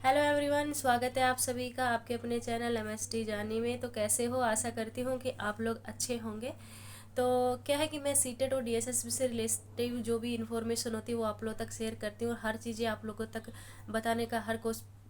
Hello everyone, स्वागत है आप सभी का आपके अपने चैनल एमएसटी जानी में। तो कैसे हो? आशा करती हूँ कि आप लोग अच्छे होंगे। तो क्या है कि मैं सीटेट और डीएसएसबी से रिलेटिव जो भी इन्फॉर्मेशन होती है वो आप लोगों तक शेयर करती हूँ और हर चीज़ें आप लोगों तक बताने का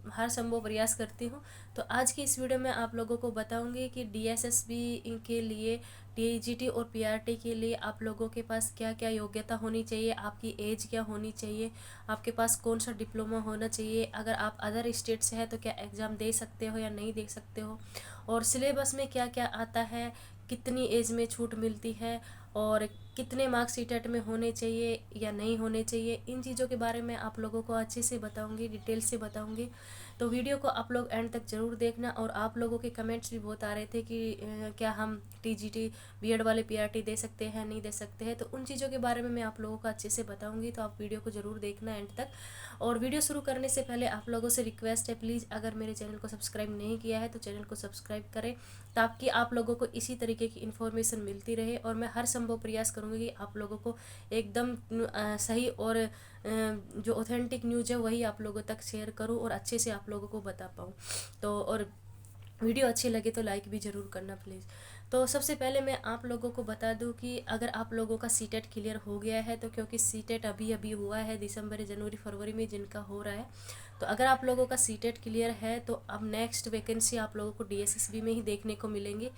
हर संभव प्रयास करती हूँ। तो आज की इस वीडियो में आप लोगों को बताऊंगी कि डीएसएसबी के लिए, टीजीटी और पीआरटी के लिए आप लोगों के पास क्या क्या योग्यता होनी चाहिए, आपकी एज क्या होनी चाहिए, आपके पास कौन सा डिप्लोमा होना चाहिए, अगर आप अदर स्टेट से है तो क्या एग्ज़ाम दे सकते हो या नहीं दे सकते हो, और सिलेबस में क्या क्या आता है, कितनी एज में छूट मिलती है, और कितने मार्क्स सीटेट में होने चाहिए या नहीं होने चाहिए। इन चीज़ों के बारे में आप लोगों को अच्छे से बताऊंगी, डिटेल से बताऊंगी। तो वीडियो को आप लोग एंड तक ज़रूर देखना। और आप लोगों के कमेंट्स भी बहुत आ रहे थे कि क्या हम टीजीटी बीएड वाले पीआरटी दे सकते हैं, नहीं दे सकते हैं। तो उन चीज़ों के बारे में मैं आप लोगों को अच्छे से बताऊंगी, तो आप वीडियो को ज़रूर देखना एंड तक। और वीडियो शुरू करने से पहले आप लोगों से रिक्वेस्ट है, प्लीज़ अगर मेरे चैनल को सब्सक्राइब नहीं किया है तो चैनल को सब्सक्राइब करें, ताकि आप लोगों को इसी तरीके की इन्फॉर्मेशन मिलती रहे। और मैं हर संभव प्रयास करूँगी कि आप लोगों को एकदम सही और जो ऑथेंटिक न्यूज़ है वही आप लोगों तक शेयर करूँ और अच्छे से आप लोगों को बता पाऊँ। तो और वीडियो अच्छी लगे तो लाइक भी ज़रूर करना प्लीज़। तो सबसे पहले मैं आप लोगों को बता दूं कि अगर आप लोगों का सीटेट क्लियर हो गया है, तो क्योंकि सीटेट अभी अभी हुआ है दिसंबर जनवरी फरवरी में जिनका हो रहा है, तो अगर आप लोगों का सीटेट क्लियर है तो अब नेक्स्ट वैकेंसी आप लोगों को डीएसएसबी में ही देखने को मिलेंगी।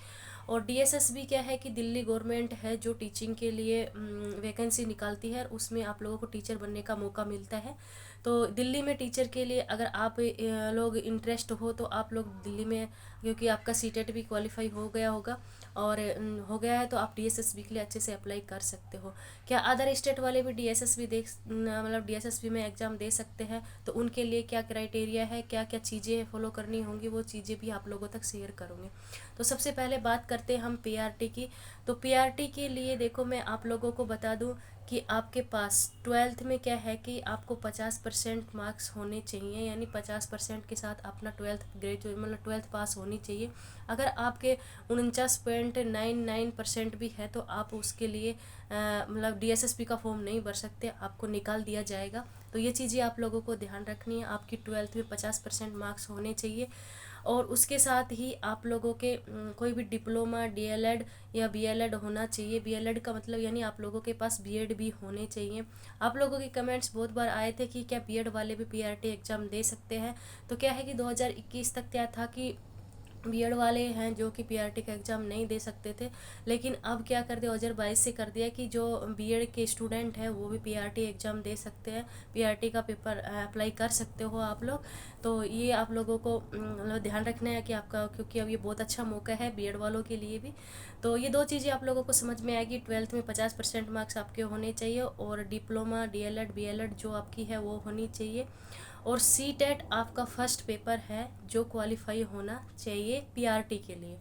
और डीएसएसबी क्या है कि दिल्ली गवर्नमेंट है जो टीचिंग के लिए वैकेंसी निकालती है, और उसमें आप लोगों को टीचर बनने का मौका मिलता है। तो दिल्ली में टीचर के लिए अगर आप लोग इंटरेस्ट हो तो आप लोग दिल्ली में, क्योंकि आपका सीटेट भी क्वालिफाई हो गया होगा और हो गया है, तो आप डीएसएसबी के लिए अच्छे से अप्लाई कर सकते हो। क्या अदर स्टेट वाले भी डीएसएसबी मतलब डीएसएसबी में एग्ज़ाम दे सकते हैं? तो उनके लिए क्या क्राइटेरिया है, क्या क्या चीज़ें फॉलो करनी होंगी, वो चीज़ें भी आप लोगों तक शेयर करूँगी। तो सबसे पहले बात करते हैं हम पीआरटी की। तो पीआरटी के लिए देखो, मैं आप लोगों को बता दूं कि आपके पास ट्वेल्थ में क्या है कि आपको 50% मार्क्स होने चाहिए, यानी 50% के साथ अपना ट्वेल्थ ग्रेजुएट मतलब ट्वेल्थ पास होनी चाहिए। अगर आपके 49.99% भी है तो आप उसके लिए मतलब डीएसएसबी का फॉर्म नहीं भर सकते, आपको निकाल दिया जाएगा। तो ये चीज़ें आप लोगों को ध्यान रखनी है, आपकी ट्वेल्थ में 50% मार्क्स होने चाहिए। और उसके साथ ही आप लोगों के कोई भी डिप्लोमा, डीएलएड या बीएलएड होना चाहिए। बीएलएड का मतलब यानी आप लोगों के पास बीएड भी होने चाहिए। आप लोगों के कमेंट्स बहुत बार आए थे कि क्या बीएड वाले भी पीआरटी एग्ज़ाम दे सकते हैं। तो क्या है कि 2021 तक क्या था कि बीएड वाले हैं जो कि पीआरटी का एग्ज़ाम नहीं दे सकते थे, लेकिन अब क्या कर दिया, 2022 से कर दिया कि जो बीएड के स्टूडेंट हैं वो भी पीआरटी एग्ज़ाम दे सकते हैं, पीआरटी का पेपर अप्लाई कर सकते हो आप लोग। तो ये आप लोगों को मतलब ध्यान रखना है कि आपका, क्योंकि अब ये बहुत अच्छा मौका है बीएड वालों के लिए भी। तो ये दो चीज़ें आप लोगों को समझ में आएगी, ट्वेल्थ में 50% मार्क्स आपके होने चाहिए और डिप्लोमा, डीएलएड, बीएलएड जो आपकी है वो होनी चाहिए। और सी टेट आपका फर्स्ट पेपर है जो क्वालिफाई होना चाहिए पीआरटी के लिए।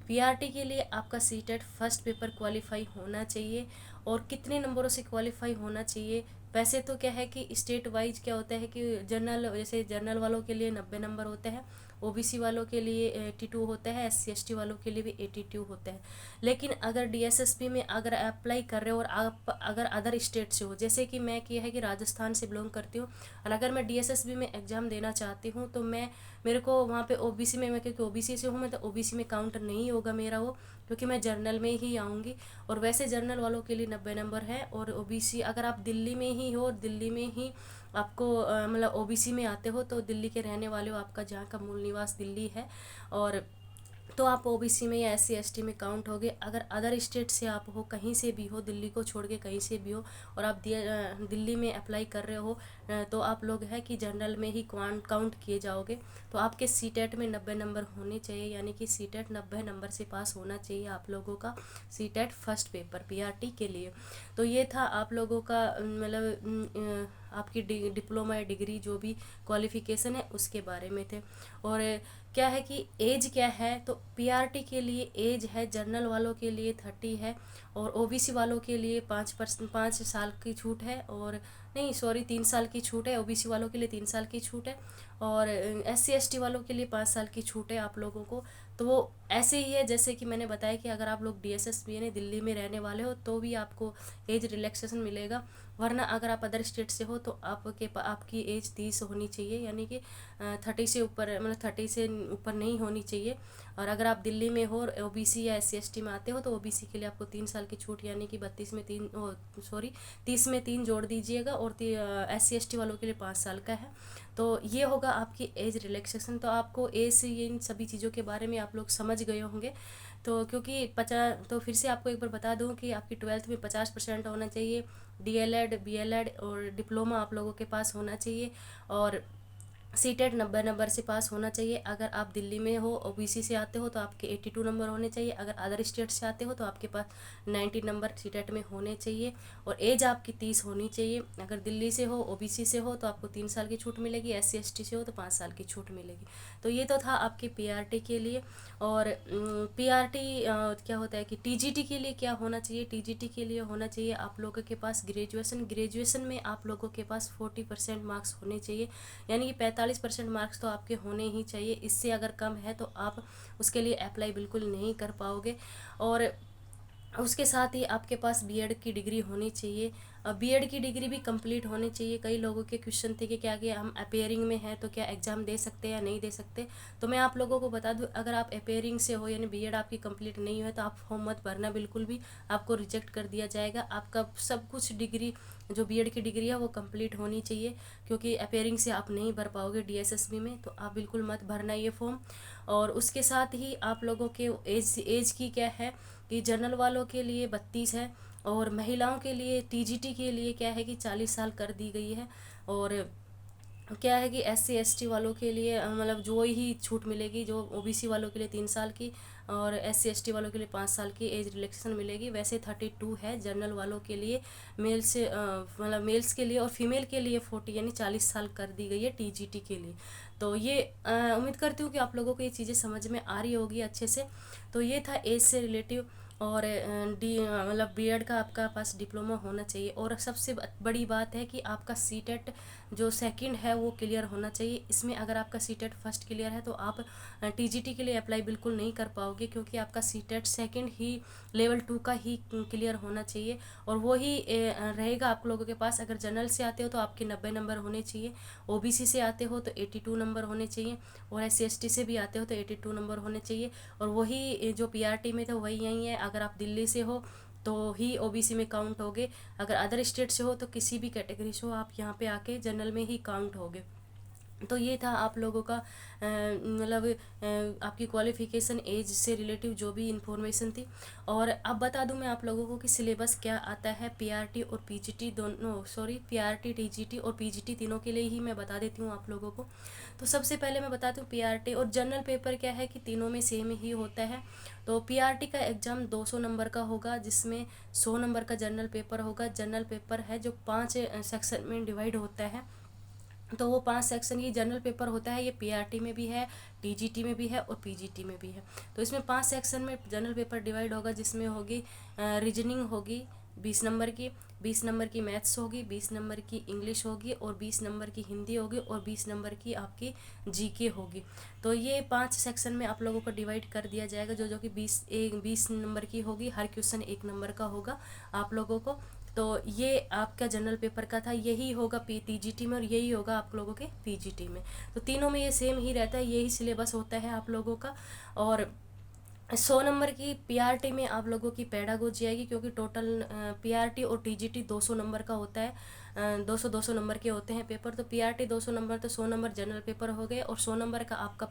पीआरटी के लिए आपका C TET first paper qualify होना चाहिए। और कितने नंबरों से क्वालिफाई होना चाहिए? वैसे तो क्या है कि स्टेट वाइज क्या होता है कि जनरल, जैसे जनरल वालों के लिए 90 नंबर होते हैं, ओबीसी वालों के लिए 82 होता है, एससी एसटी वालों के लिए भी 82 होता है। लेकिन अगर डीएसएसबी में अगर अप्लाई कर रहे हो और आप अगर अदर स्टेट से हो, जैसे कि मैं क्या है कि राजस्थान से बिलोंग करती हूँ, और अगर मैं डीएसएसबी में एग्ज़ाम देना चाहती हूँ तो मेरे को वहाँ पे ओबीसी में, मैं क्योंकि ओबीसी से हूँ मैं, तो ओबीसी में काउंट नहीं होगा मेरा वो, क्योंकि मैं जर्नल में ही आऊँगी। और वैसे जर्नल वालों के लिए 90 नंबर है। और ओबीसी अगर आप दिल्ली में ही हो, दिल्ली में ही आपको मतलब ओबीसी में आते हो, तो दिल्ली के रहने वाले हो, आपका जहाँ का मूल निवास दिल्ली है, और तो आप ओबीसी में या एससी एसटी में काउंट होगे। अगर अदर स्टेट से आप हो, कहीं से भी हो, दिल्ली को छोड़ के कहीं से भी हो, और आप दिल्ली में अप्लाई कर रहे हो, तो आप लोग है कि जनरल में ही काउंट किए जाओगे। तो आपके सी टेट में 90 नंबर होने चाहिए, यानी कि सी टेट 90 नंबर से पास होना चाहिए आप लोगों का C TET first paper PRT के लिए। तो ये था आप लोगों का मतलब आपकी डिप्लोमा या डिग्री जो भी क्वालिफिकेशन है उसके बारे में थे। और क्या है कि एज क्या है, तो पीआरटी के लिए एज है, जनरल वालों के लिए 30 है, और ओबीसी वालों के लिए 5 साल की छूट है, और नहीं सॉरी 3 साल की छूट है, ओबीसी वालों के लिए 3 साल की छूट है, और एससी एसटी वालों के लिए 5 साल की छूट है आप लोगों को। तो वो ऐसे ही है जैसे कि मैंने बताया कि अगर आप लोग DSSP यानी दिल्ली में रहने वाले हो तो भी आपको एज रिलैक्सेशन मिलेगा, वरना अगर आप अदर स्टेट से हो तो आपकी एज 30 होनी चाहिए, यानी कि 30 से ऊपर, मतलब 30 से ऊपर नहीं होनी चाहिए। और अगर आप दिल्ली में हो और OBC या SC/ST में आते हो तो OBC के लिए आपको 3 साल की छूट, यानी कि 32 में 3 सॉरी 30 में 3 जोड़ दीजिएगा, और SC/ST वालों के लिए 5 साल का है। तो ये होगा आपकी एज रिलैक्सेशन। तो आपको एज से ये इन सभी चीज़ों के बारे में आप लोग समझ गए होंगे। तो क्योंकि तो फिर से आपको एक बार बता दूं कि आपकी 12th में 50% होना चाहिए, DLED BLED और डिप्लोमा आप लोगों के पास होना चाहिए, और सीटेट 90 नंबर से पास होना चाहिए। अगर आप दिल्ली में हो, OBC से आते हो तो आपके 82 नंबर होने चाहिए। अगर अदर स्टेट से आते हो तो आपके पास 90 नंबर सीटेट में होने चाहिए, और एज आपकी 30 होनी चाहिए। अगर दिल्ली से हो, OBC से हो तो आपको 3 साल की छूट मिलेगी, SC/ST से हो तो 5 साल की छूट मिलेगी। तो ये तो था आपके PRT के लिए। और PRT क्या होता है कि TGT के लिए क्या होना चाहिए, TGT के लिए होना चाहिए आप लोगों के पास ग्रेजुएशन में आप लोगों के पास 40% मार्क्स होने चाहिए, यानी कि 45% मार्क्स तो आपके होने ही चाहिए। इससे अगर कम है तो आप उसके लिए अप्लाई बिल्कुल नहीं कर पाओगे। और उसके साथ ही आपके पास B.Ed की डिग्री होनी चाहिए। B.Ed की डिग्री भी कंप्लीट होनी चाहिए। कई लोगों के क्वेश्चन थे कि क्या हम अपेयरिंग में हैं तो क्या एग्ज़ाम दे सकते हैं या नहीं दे सकते। तो मैं आप लोगों को बता दूं, अगर आप अपेयरिंग से हो यानी B.Ed आपकी कंप्लीट नहीं हुआ तो आप फॉर्म मत भरना बिल्कुल भी, आपको रिजेक्ट कर दिया जाएगा। आपका सब कुछ डिग्री, जो B.Ed की डिग्री है वो कंप्लीट होनी चाहिए, क्योंकि अपेयरिंग से आप नहीं भर पाओगे DSSB में, तो आप बिल्कुल मत भरना ये फॉर्म। और उसके साथ ही आप लोगों के एज की क्या है कि जनरल वालों के लिए 32 है, और महिलाओं के लिए TGT के लिए क्या है कि 40 साल कर दी गई है। और क्या है कि SC/ST वालों के लिए मतलब जो ही छूट मिलेगी, जो OBC वालों के लिए 3 साल की और SC/ST वालों के लिए 5 साल की एज रिलैक्सेशन मिलेगी। वैसे 32 है जनरल वालों के लिए, मेल्स मतलब मेल्स के लिए, और फीमेल के लिए 40 यानी 40 साल कर दी गई है TGT के लिए। तो ये उम्मीद करती हूँ कि आप लोगों को ये चीज़ें समझ में आ रही होगी अच्छे से। तो ये था एज से रिलेटिव। और मतलब B.Ed का आपका पास डिप्लोमा होना चाहिए। और सबसे बड़ी बात है कि आपका सीटेट जो सेकंड है वो क्लियर होना चाहिए। इसमें अगर आपका सीटेट फर्स्ट क्लियर है तो आप TGT के लिए अप्लाई बिल्कुल नहीं कर पाओगे, क्योंकि आपका सीटेट सेकंड ही लेवल 2 का ही क्लियर होना चाहिए, और वो ही रहेगा आप लोगों के पास। अगर जनरल से आते हो तो आपके 90 नंबर होने चाहिए, OBC से आते हो तो 82 नंबर होने चाहिए, और SC/ST से भी आते हो तो 82 नंबर होने चाहिए। और वही जो PRT में था वही यही है। अगर आप दिल्ली से हो तो ही OBC में काउंट होगे, अगर अदर स्टेट से हो तो किसी भी कैटेगरी से हो आप यहाँ पे आके जनरल में ही काउंट होगे। तो ये था आप लोगों का मतलब आपकी क्वालिफ़िकेशन एज से रिलेटिव जो भी इंफॉर्मेशन थी। और अब बता दूं मैं आप लोगों को कि सिलेबस क्या आता है PRT और PGT दोनों, सॉरी PRT TGT और PGT तीनों के लिए ही मैं बता देती हूँ आप लोगों को। तो सबसे पहले मैं बताती हूँ PRT और जनरल पेपर क्या है कि तीनों में सेम ही होता है। तो PRT का एग्ज़ाम 200 नंबर का होगा, जिसमें 100 नंबर का जनरल पेपर होगा। जनरल पेपर है जो 5 सेक्शन में डिवाइड होता है। तो वो 5 सेक्शन ये जनरल पेपर होता है, ये PRT में भी है, TGT में भी है और PGT में भी है। तो इसमें 5 सेक्शन में जनरल पेपर डिवाइड होगा, जिसमें होगी रीजनिंग होगी 20 नंबर की, 20 नंबर की मैथ्स होगी, 20 नंबर की इंग्लिश होगी, और 20 नंबर की हिंदी होगी, और 20 नंबर की आपकी GK होगी। तो ये 5 सेक्शन में आप लोगों को डिवाइड कर दिया जाएगा, जो कि 20 नंबर की होगी। हर क्वेश्चन 1 नंबर का होगा आप लोगों को। तो ये आपका जनरल पेपर का था, यही होगा TGT में और यही होगा आप लोगों के PGT में। तो तीनों में ये सेम ही रहता है, यही सिलेबस होता है आप लोगों का। और 100 नंबर की PRT में आप लोगों की पेडागोजी आएगी, क्योंकि टोटल PRT और TGT 200 नंबर का होता है। 200 नंबर के होते हैं पेपर। तो PRT 200 नंबर, तो 100 नंबर जनरल पेपर हो गए, और 100 नंबर का आपका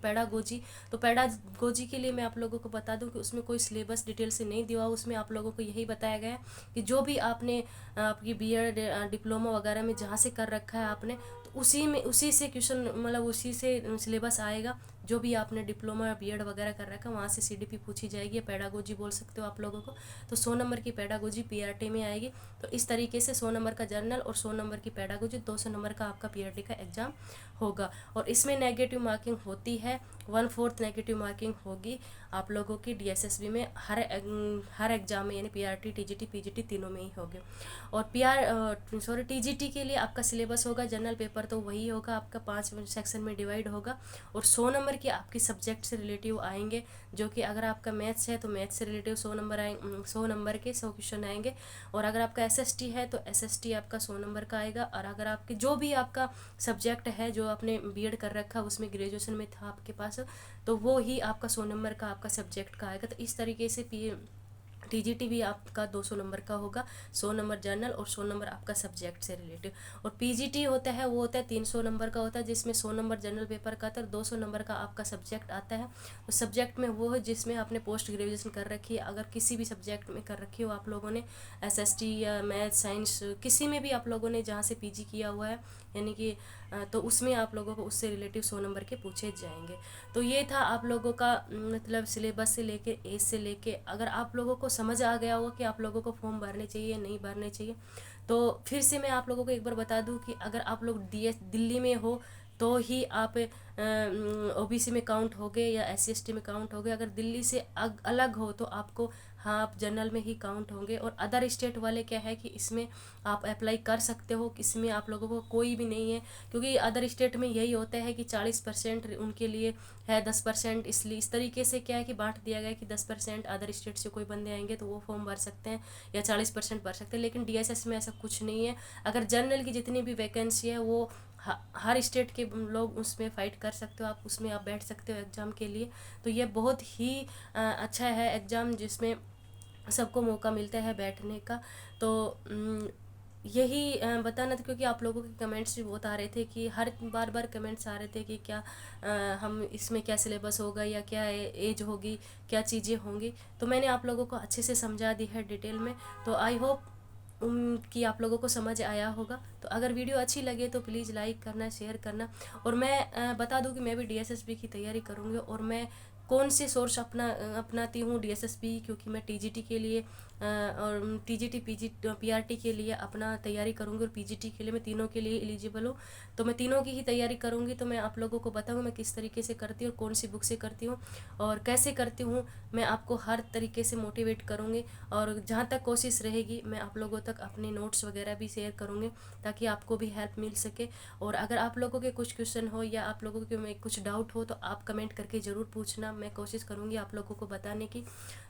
पेडागोजी। तो पेडागोजी के लिए मैं आप लोगों को बता दूं कि उसमें कोई सिलेबस डिटेल से नहीं दिया हुआ, उसमें आप लोगों को यही बताया गया है कि जो भी आपने आपकी B.Ed डिप्लोमा वगैरह में जहाँ से कर रखा है आपने, तो उसी से क्वेश्चन, मतलब उसी से सिलेबस आएगा। जो भी आपने डिप्लोमा या B.Ed वगैरह कर रखा है वहाँ से CDP पूछी जाएगी, पेडागोजी बोल सकते हो आप लोगों को। तो 100 नंबर की पेडागोजी PRT में आएगी। तो इस तरीके से 100 नंबर का जनरल और 100 नंबर की पेडागोजी, 200 नंबर का आपका PRT का एग्ज़ाम होगा। और इसमें नेगेटिव मार्किंग होती है, 1/4 नेगेटिव मार्किंग होगी आप लोगों की DSSB में, हर एग्ज़ाम में, यानी PRT TGT PGT तीनों में ही होगे। और TGT के लिए आपका सिलेबस होगा, जनरल पेपर तो वही होगा आपका, 5 सेक्शन में डिवाइड होगा। और 100 नंबर कि आपकी सब्जेक्ट से रिलेटिव आएंगे, जो कि अगर आपका मैथ्स है तो मैथ्स से रिलेटिव 100 नंबर आएंगे, 100 नंबर के 100 क्वेश्चन आएंगे। और अगर आपका SST है तो SST आपका 100 नंबर का आएगा। और अगर आपके जो भी आपका सब्जेक्ट है जो आपने B.Ed कर रखा, उसमें ग्रेजुएशन में था आपके पास, तो वो ही आपका 100 नंबर का आपका सब्जेक्ट का आएगा। तो इस तरीके से TGT भी आपका 200 नंबर का होगा, 100 नंबर जनरल और 100 नंबर आपका सब्जेक्ट से रिलेटेड। और PGT होता है, वो होता है 300 नंबर का होता है, जिसमें 100 नंबर जनरल पेपर का आता है और 200 नंबर का आपका सब्जेक्ट आता है। तो सब्जेक्ट में वो है जिसमें आपने पोस्ट ग्रेजुएशन कर रखी है। अगर किसी भी सब्जेक्ट में कर रखी हो आप लोगों ने, SST या मैथ साइंस किसी में भी आप लोगों ने जहाँ से PG किया हुआ है, यानी कि तो उसमें आप लोगों को उससे रिलेटिव 100 नंबर के पूछे जाएंगे। तो ये था आप लोगों का मतलब सिलेबस से लेके एज से लेके। अगर आप लोगों को समझ आ गया होगा कि आप लोगों को फॉर्म भरने चाहिए नहीं भरने चाहिए, तो फिर से मैं आप लोगों को एक बार बता दूं कि अगर आप लोग दिल्ली में हो तो ही आप OBC में काउंट होगे या SC/ST में काउंट होगे। अगर दिल्ली से अलग हो तो आपको, हाँ, आप जनरल में ही काउंट होंगे। और अदर स्टेट वाले क्या है कि इसमें आप अप्लाई कर सकते हो, इसमें आप लोगों को कोई भी नहीं है, क्योंकि अदर स्टेट में यही होता है कि 40% उनके लिए है, 10% इसलिए इस तरीके से क्या है कि बांट दिया गया है कि 10% अदर स्टेट से कोई बंदे आएंगे तो वो फॉर्म भर सकते हैं या 40% भर सकते हैं। लेकिन DSS में ऐसा कुछ नहीं है। अगर जनरल की जितनी भी वैकेंसी है वो हर स्टेट के लोग उसमें फ़ाइट कर सकते हो, आप उसमें आप बैठ सकते हो एग्ज़ाम के लिए। तो ये बहुत ही अच्छा है एग्ज़ाम, जिसमें सबको मौका मिलता है बैठने का। तो यही बताना था, क्योंकि आप लोगों के कमेंट्स भी बहुत आ रहे थे कि हर बार कमेंट्स आ रहे थे कि क्या हम इसमें क्या सिलेबस होगा या क्या एज होगी, क्या चीज़ें होंगी। तो मैंने आप लोगों को अच्छे से समझा दी है डिटेल में। तो आई होप कि आप लोगों को समझ आया होगा। तो अगर वीडियो अच्छी लगे तो प्लीज़ लाइक करना, शेयर करना। और मैं बता दूं कि मैं भी DSSB की तैयारी करूंगी। और मैं कौन से सोर्स अपनाती हूँ DSSB, क्योंकि मैं TGT के लिए और TGT PRT के लिए अपना तैयारी करूँगी और PGT के लिए, मैं तीनों के लिए एलिजिबल हूँ। तो मैं तीनों की ही तैयारी करूँगी। तो मैं आप लोगों को बताऊँगी मैं किस तरीके से करती हूँ और कौन सी बुक से करती हूँ और कैसे करती हूँ। मैं आपको हर तरीके से मोटिवेट करूँगी और जहाँ तक कोशिश रहेगी मैं आप लोगों तक अपने नोट्स वगैरह भी शेयर करूँगी, ताकि आपको भी हेल्प मिल सके। और अगर आप लोगों के कुछ क्वेश्चन हो या आप लोगों के में कुछ डाउट हो तो आप कमेंट करके ज़रूर पूछना, मैं कोशिश करूँगी आप लोगों को बताने की।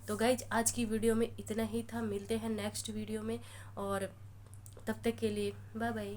तो गाइज आज की वीडियो में इतना ही था, मिलते हैं नेक्स्ट वीडियो में, और तब तक के लिए बाय बाय।